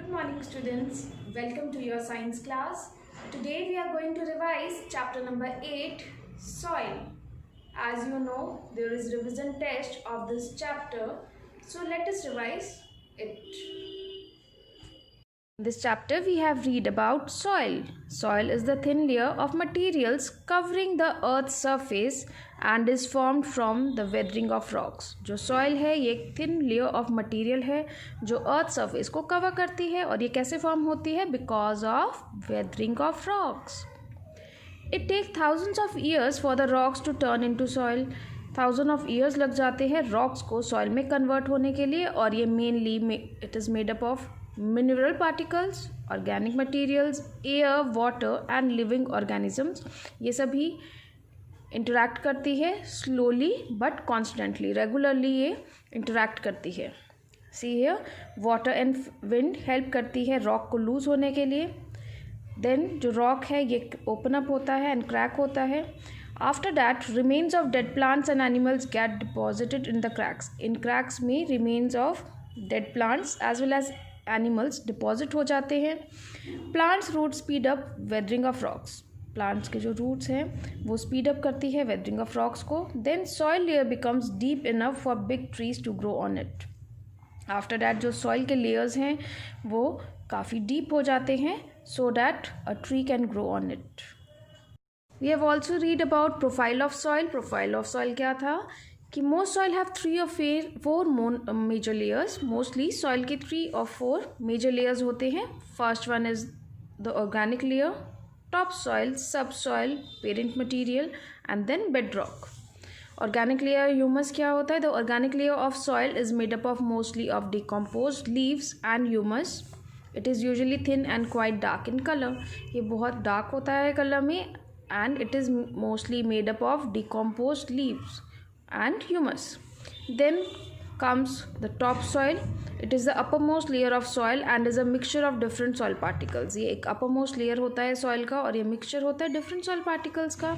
Good morning students, welcome to your science class. Today we are going to revise chapter number 8, soil. As you know, there is revision test of this chapter, so let us revise it. In this chapter we have read about soil. Soil is the thin layer of materials covering the earth's surface and is formed from the weathering of rocks. जो soil है ये एक thin layer of material है जो earth surface को cover करती है और ये कैसे form होती है? Because of weathering of rocks. It takes thousands of years for the rocks to turn into soil. Thousand of years लग जाते हैं रॉक्स को सॉइल में कन्वर्ट होने के लिए और ये mainly it is made up of mineral particles, organic materials, air, water and living organisms. ये सभी इंटरैक्ट करती है स्लोली बट कॉन्स्टेंटली, रेगुलरली ये इंटरैक्ट करती है. See here, water and wind help करती है रॉक को लूज होने के लिए. देन जो रॉक है ये ओपन अप होता है एंड क्रैक होता है. After that, remains of dead plants and animals get deposited in the cracks. In cracks में remains of dead plants as well as animals deposit हो जाते हैं. Plants roots speed up weathering of rocks. Plants के जो roots हैं वो speed up करती है weathering of rocks को. Then soil layer becomes deep enough for big trees to grow on it. After that जो soil के layers हैं वो काफ़ी deep हो जाते हैं so that a tree can grow on it. We have also read about profile of soil. Profile of soil क्या था कि most soil have 3 or 4 major layers. Mostly soil के 3 or 4 major layers होते हैं. First one is the organic layer, topsoil, subsoil, parent material and then bedrock. Organic layer humus क्या होता है? The organic layer of soil is made up of mostly of decomposed leaves and humus. It is usually thin and quite dark in color. ये बहुत dark होता है color में and it is mostly made up of decomposed leaves and humus. Then comes the topsoil. It is the uppermost layer of soil and is a mixture of different soil particles. ये एक uppermost layer होता है soil का और ये mixture होता है different soil particles का.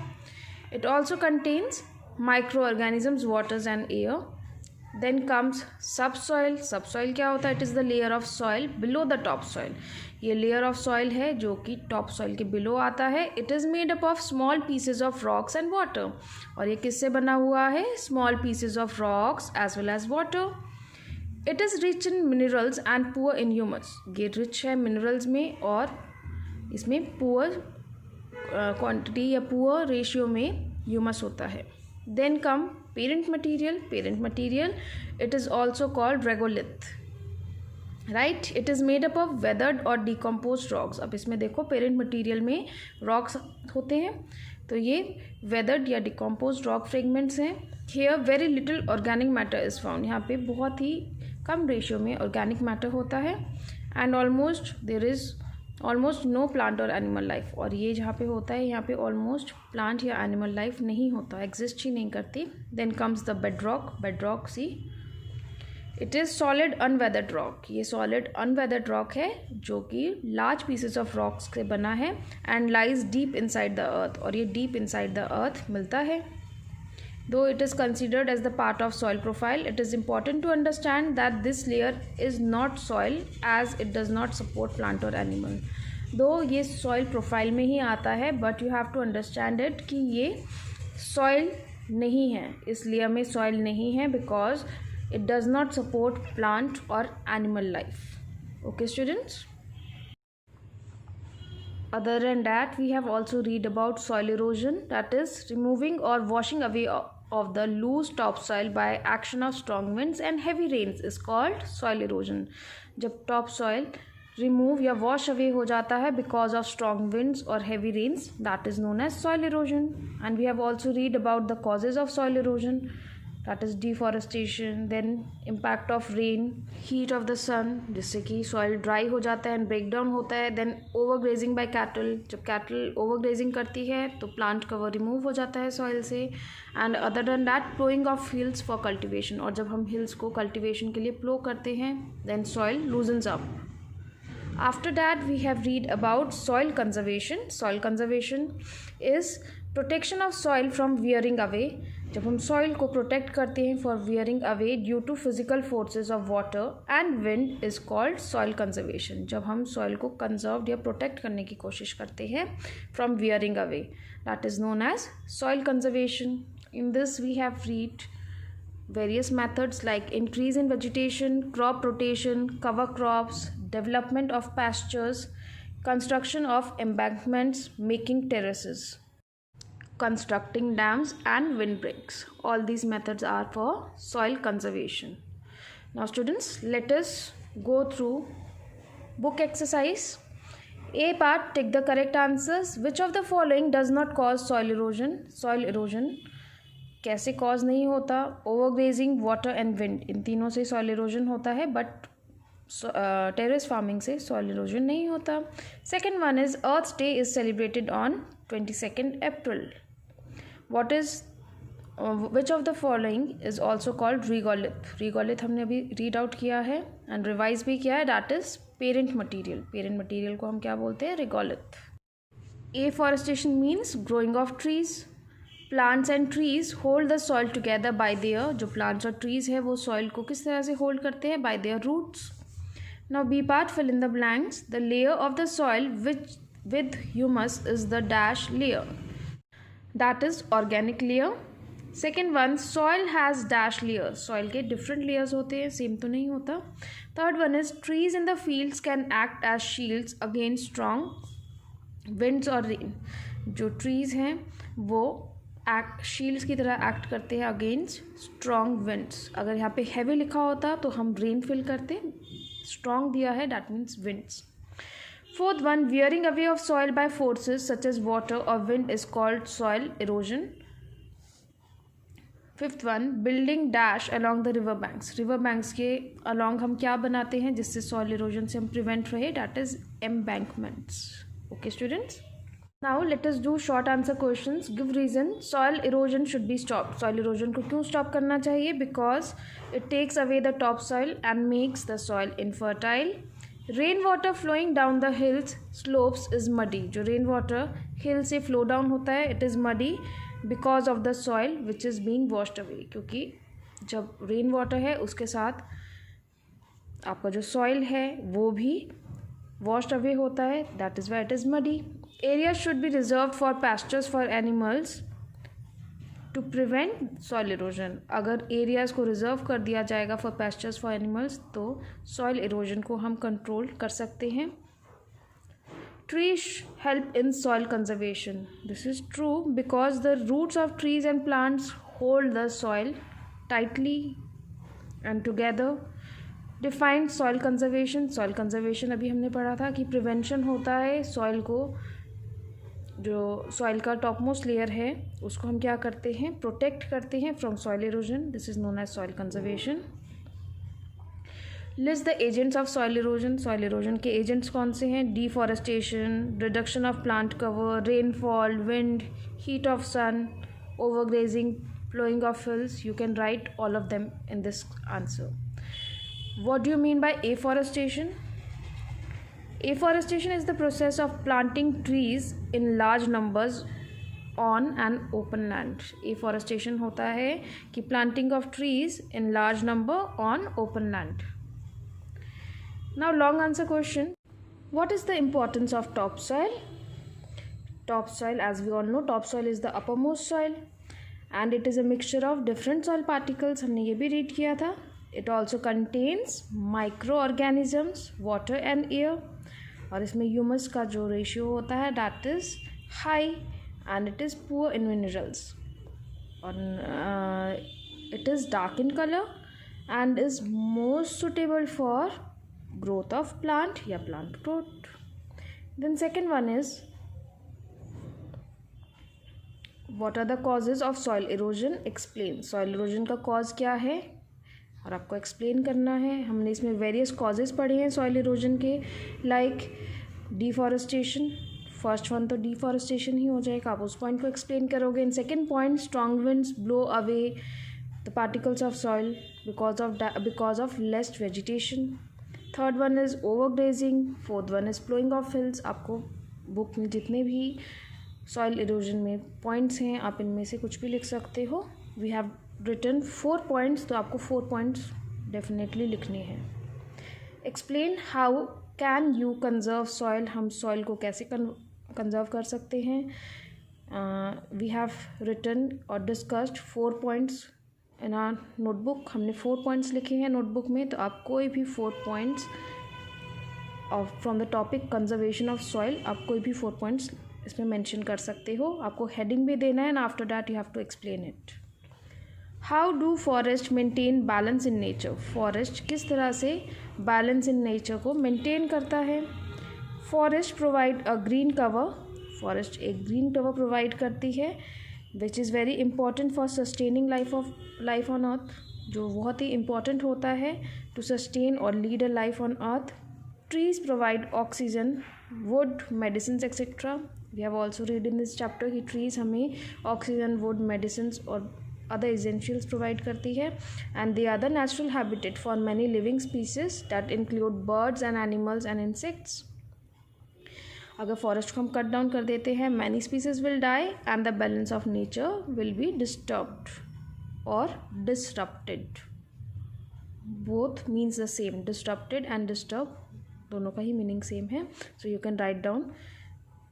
It also contains microorganisms, waters and air. Then comes subsoil. Subsoil क्या होता है? It is the layer of soil below the topsoil. ये layer of soil है जो कि topsoil के below आता है. It is made up of small pieces of rocks and water. और ये किससे बना हुआ है? Small pieces of rocks as well as water. It is rich in minerals and poor in humus. ये rich है minerals में और इसमें poor quantity या poor ratio में humus होता है. Then come parent material. Parent material, it is also called regolith. Right? It is made up of weathered or decomposed rocks. अब इसमें देखो parent material में rocks होते हैं तो ये weathered या decomposed rock fragments हैं. Here very little organic matter is found. यहाँ पे बहुत ही कम ratio में organic matter होता है and almost no plant or animal life. और ये जहाँ पे होता है यहाँ पे almost plant या animal life नहीं होता, exist ही नहीं करती. Then comes the bedrock. Bedrock, see, it is solid unweathered rock. ये solid unweathered rock है जो कि large pieces of rocks से बना है and lies deep inside the earth. और ये deep inside the earth मिलता है. Though it is considered as the part of soil profile, it is important to understand that this layer is not soil as it does not support plant or animal. Though ये soil profile में ही आता है but you have to understand it कि ये soil नहीं है, इस layer में soil नहीं है because it does not support plant or animal life. Okay students? Other than that, we have also read about soil erosion, that is removing or washing away of the loose topsoil by action of strong winds and heavy rains is called soil erosion. जब topsoil remove या wash away हो जाता है because of strong winds or heavy rains, that is known as soil erosion. And we have also read about the causes of soil erosion, that is deforestation, then impact of rain, heat of the sun जिससे कि soil dry हो जाता है and breakdown होता है. Then overgrazing by cattle. जब cattle overgrazing करती है तो plant cover remove हो जाता है soil से. And other than that, plowing of fields for cultivation. और जब हम hills को cultivation के लिए plow करते हैं then soil loosens up. After that, we have read about soil conservation. Soil conservation is protection of soil from wearing away. जब हम सॉइल को प्रोटेक्ट करते हैं for wearing away due to physical forces of water and wind is called soil conservation. जब हम soil को conserve या protect करने की कोशिश करते हैं from wearing away, that is known as soil conservation. In this we have read various methods like increase in vegetation, crop rotation, cover crops, development of pastures, construction of embankments, making terraces, constructing dams and windbreaks. All these methods are for soil conservation. Now students, let us go through book exercise. A part, take the correct answers. Which of the following does not cause soil erosion? Soil erosion कैसे cause नहीं होता? Overgrazing, water and wind, इन तीनों से soil erosion होता है, but terrace farming से soil erosion नहीं होता. Second one is earth day is celebrated on 22 April. What is which of the following is also called regolith. Regolith हमने अभी read out किया है एंड रिवाइज भी किया है. That is parent material. Parent material को हम क्या बोलते हैं? Regolith. Afforestation means growing of trees. Plants and trees hold the soil together by there. जो प्लांट्स और ट्रीज है वो सॉइल को किस तरह से होल्ड करते हैं? By their roots. Now B part, fill in the blanks. The layer of the soil which with humus is the dash layer, that is organic layer. Second one, soil has dash layer. soil के different layers होते हैं, same तो नहीं होता. Third one is trees in the fields can act as shields against strong winds or rain. जो trees हैं वो shields की तरह एक्ट करते हैं अगेंस्ट स्ट्रॉन्ग विंड्स. अगर यहाँ पे हैवी लिखा होता तो हम रेन फिल करते. स्ट्रॉन्ग दिया है, that means winds. Fourth one, wearing away of soil by forces such as water or wind is called soil erosion. Fifth one, building dash along the river banks. River banks के along हम क्या बनाते हैं जिससे soil erosion से हम prevent रहे? That is embankments. Okay students? Now let us do short answer questions. Give reason. Soil erosion should be stopped. Soil erosion को क्यों stop करना चाहिए? Because it takes away the topsoil and makes the soil infertile. Rain water flowing down the hills slopes is muddy. जो rain water hill से flow down होता है it is muddy because of the soil which is being washed away. क्योंकि जब rain water है उसके साथ आपका जो सॉइल है वो भी वॉश्ड अवे होता है. That is why it is muddy. Area should be reserve for pastures for animals to prevent soil erosion. अगर एरियाज़ को रिजर्व कर दिया जाएगा फॉर पैस्चर्स फॉर एनिमल्स तो सॉइल इरोजन को हम कंट्रोल कर सकते हैं. Trees help in soil conservation. This is true because the roots of trees and plants hold the soil tightly and together. Defined soil conservation. Soil conservation अभी हमने पढ़ा था कि प्रिवेंशन होता है सॉइल को, जो सॉइल का टॉप मोस्ट लेयर है उसको हम क्या करते हैं? प्रोटेक्ट करते हैं from soil erosion. This is known as soil conservation. List the agents of soil erosion. Soil erosion के एजेंट्स कौन से हैं? Deforestation, reduction of plant cover, rainfall, wind, heat of sun, overgrazing, flowing of hills. You can write all of them in this answer. What do you mean by afforestation? Afforestation is the process of planting trees in large numbers on an open land. Afforestation होता है कि planting of trees in large number on open land. Now long answer question. What is the importance of topsoil? Topsoil, as we all know, topsoil is the uppermost soil and it is a mixture of different soil particles. हमने ये भी read किया था. It also contains microorganisms, water and air. और इसमें humus का जो ratio होता है that is high and it is poor in minerals. और it is dark in colour and is most suitable for growth of plant या plant growth. Then second one is what are the causes of soil erosion? Explain. Soil erosion का cause क्या है और आपको explain करना है. हमने इसमें वेरियस कॉजेज़ पढ़े हैं सॉइल इरोजन के, लाइक डिफॉरेस्टेशन. फर्स्ट वन तो डिफॉरेस्टेशन ही हो जाएगा, आप उस पॉइंट को एक्सप्लेन करोगे. In second point, strong winds blow away the particles of soil because of less vegetation. Third one is overgrazing. Fourth one is flowing of hills. आपको book में जितने भी सॉइल इरोजन में पॉइंट्स हैं आप इनमें से कुछ भी लिख सकते हो. वी हैव रिटन 4 पॉइंट्स, तो आपको 4 पॉइंट्स डेफिनेटली लिखने हैं. Explain how can you conserve soil. हम सॉइल को कैसे कंजर्व कर सकते हैं. वी हैव रिटन और discussed 4 points in our notebook. हमने 4 पॉइंट्स लिखे हैं नोटबुक में, तो आप कोई भी 4 points from the topic conservation of soil, आप कोई भी 4 पॉइंट्स इसमें मेंशन कर सकते हो. आपको हेडिंग भी देना है, and after that you have to explain it. How do forest maintain balance in nature. Forest किस तरह से बैलेंस इन नेचर को मेंटेन करता है. Forest provide a green cover. Forest एक ग्रीन कवर प्रोवाइड करती है which is very important for sustaining life on earth, जो बहुत ही इंपॉर्टेंट होता है टू सस्टेन और lead a life on earth. Trees provide oxygen, wood, medicine etcetera. We have also read in this chapter कि trees हमें oxygen, wood, medicine और other essentials provide करती है. And they are the natural habitat for many living species that include birds and animals and insects. अगर forest को हम cut down कर देते हैं, many species will die and the balance of nature will be disturbed और disrupted. Both means the same. Disrupted and disturb दोनों का ही meaning same है. So you can write down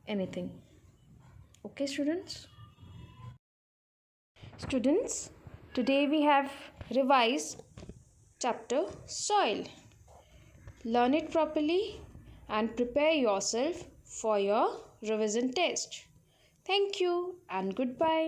anything. Okay students, today we have revised chapter soil. Learn it properly and prepare yourself for your revision test. Thank you and goodbye.